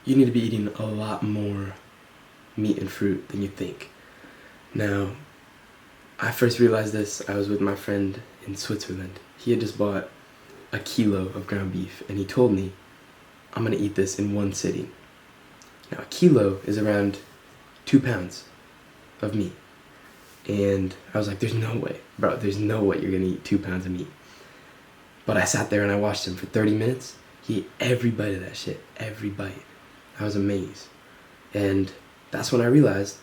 you need to be eating a lot more meat and fruit than you think. Now, I first realized this, I was with my friend in Switzerland. He had just bought a kilo of ground beef, and he told me, I'm gonna eat this in one sitting. Now, a kilo is around 2 pounds of meat. And I was like, there's no way, bro, there's no way you're gonna eat 2 pounds of meat. But I sat there and I watched him for 30 minutes. He ate every bite of that shit, every bite. I was amazed. And that's when I realized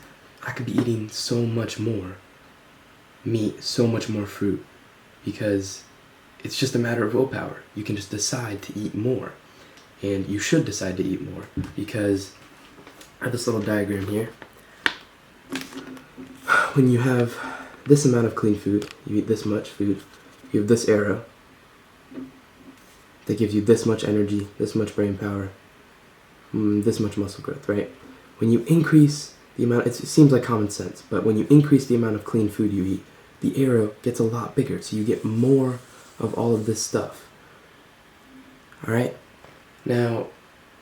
I could be eating so much more meat, so much more fruit, because it's just a matter of willpower. You can just decide to eat more. And you should decide to eat more, because I have this little diagram here. When you have this amount of clean food, you eat this much food, you have this arrow that gives you this much energy, this much brain power, this much muscle growth, right? When you increase the amount, it seems like common sense, but when you increase the amount of clean food you eat, the arrow gets a lot bigger, so you get more of all of this stuff. Alright? Now,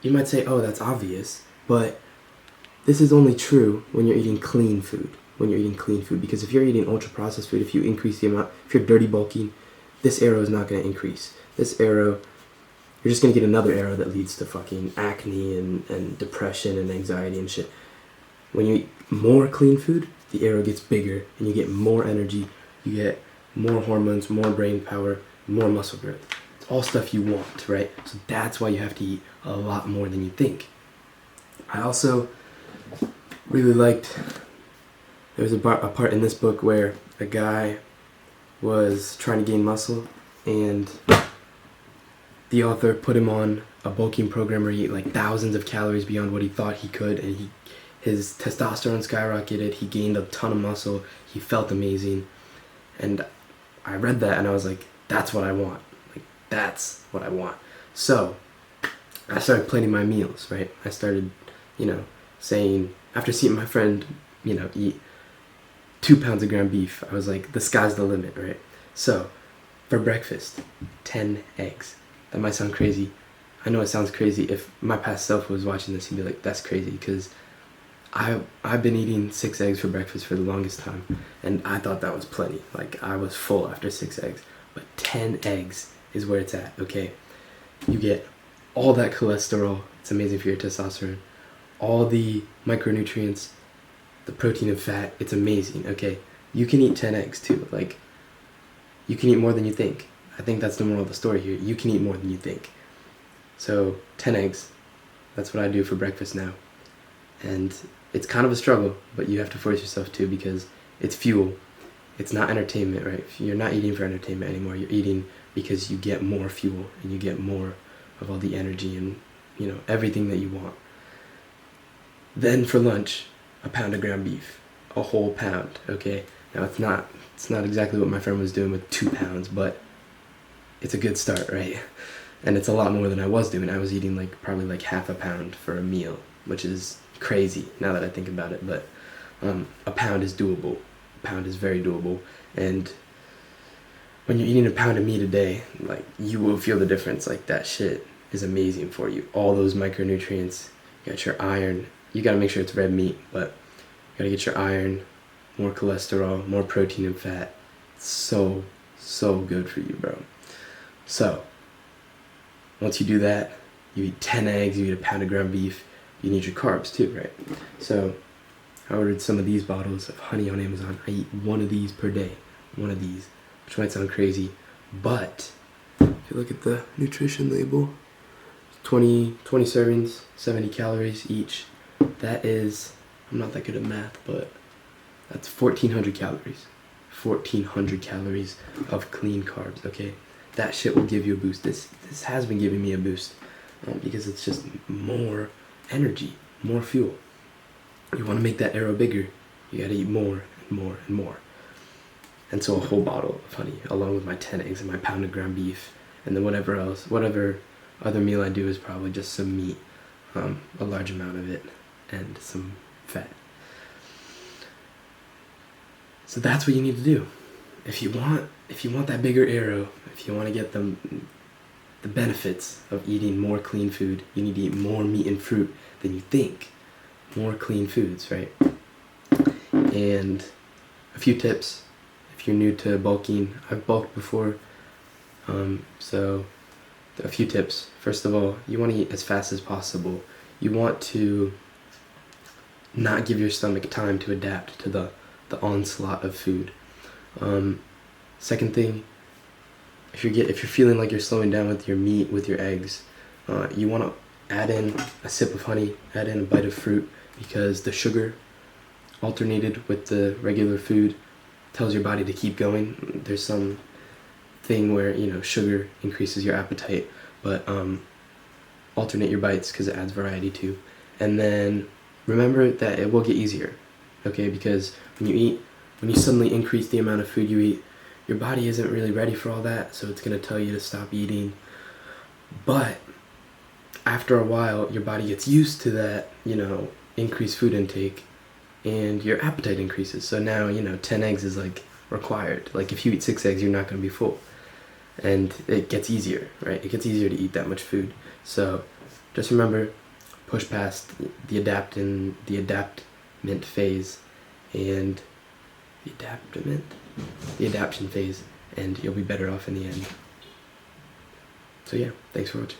you might say, oh, that's obvious, but this is only true when you're eating clean food. Because if you're eating ultra-processed food, if you increase the amount, if you're dirty bulking, this arrow is not going to increase. This arrow, you're just going to get another arrow that leads to fucking acne and depression and anxiety and shit. When you eat more clean food, the arrow gets bigger and you get more energy, you get more hormones, more brain power, more muscle growth. It's all stuff you want, right? So that's why you have to eat a lot more than you think. I also really liked, there was a part in this book where a guy was trying to gain muscle, and the author put him on a bulking program where he ate like thousands of calories beyond what he thought he could, and his testosterone skyrocketed, he gained a ton of muscle, he felt amazing. And I read that and I was like, that's what I want. Like, that's what I want. So I started planning my meals, right? I started, saying, after seeing my friend, eat 2 pounds of ground beef, I was like, the sky's the limit, right? So for breakfast, 10 eggs. That might sound crazy. I know it sounds crazy. If my past self was watching this, he'd be like, that's crazy, because I've been eating 6 eggs for breakfast for the longest time, and I thought that was plenty. Like, I was full after 6 eggs. But 10 eggs is where it's at, okay? You get all that cholesterol, it's amazing for your testosterone, all the micronutrients, the protein and fat, it's amazing, okay? You can eat 10 eggs too. Like, you can eat more than you think. I think that's the moral of the story here. You can eat more than you think. So 10 eggs, that's what I do for breakfast now. And it's kind of a struggle, but you have to force yourself to, because it's fuel. It's not entertainment, right? You're not eating for entertainment anymore. You're eating because you get more fuel and you get more of all the energy and, everything that you want. Then for lunch, a pound of ground beef, a whole pound, okay? Now it's not exactly what my friend was doing with 2 pounds, but it's a good start, right? And it's a lot more than I was doing. I was eating probably half a pound for a meal, which is crazy now that I think about it, but a pound is doable. A pound is very doable, and when you're eating a pound of meat a day, you will feel the difference. That shit is amazing for you. All those micronutrients, you got your iron, you gotta make sure it's red meat, but you gotta get your iron, more cholesterol, more protein and fat. It's so good for you, bro. So once you do that, you eat 10 eggs, you eat a pound of ground beef, you need your carbs too, right? So I ordered some of these bottles of honey on Amazon. I eat one of these per day, which might sound crazy, but if you look at the nutrition label, 20 servings, 70 calories each. That is, I'm not that good at math, but that's 1,400 calories. 1,400 calories of clean carbs, okay? That shit will give you a boost. This has been giving me a boost, because it's just more energy, more fuel. You want to make that arrow bigger, you gotta eat more and more and more. And so a whole bottle of honey, along with my 10 eggs and my pound of ground beef, and then whatever other meal I do is probably just some meat, a large amount of it, and some fat. So that's what you need to do. If you want that bigger arrow, if you want to get the benefits of eating more clean food. You need to eat more meat and fruit than you think. More clean foods, right? And a few tips if you're new to bulking. I've bulked before, so a few tips. First of all, you want to eat as fast as possible. You want to not give your stomach time to adapt to the onslaught of food. Second thing, if you're feeling like you're slowing down with your meat, with your eggs, you want to add in a sip of honey, add in a bite of fruit, because the sugar alternated with the regular food tells your body to keep going. There's some thing where, sugar increases your appetite, but alternate your bites because it adds variety too. And then remember that it will get easier, okay? Because when you suddenly increase the amount of food you eat, your body isn't really ready for all that, so it's going to tell you to stop eating. But after a while, your body gets used to that, increased food intake, and your appetite increases. So now, 10 eggs is like required. Like if you eat 6 eggs, you're not going to be full. And it gets easier, right? It gets easier to eat that much food. So just remember, push past the adaptment phase and the adaptation phase, and you'll be better off in the end. So yeah, thanks for watching.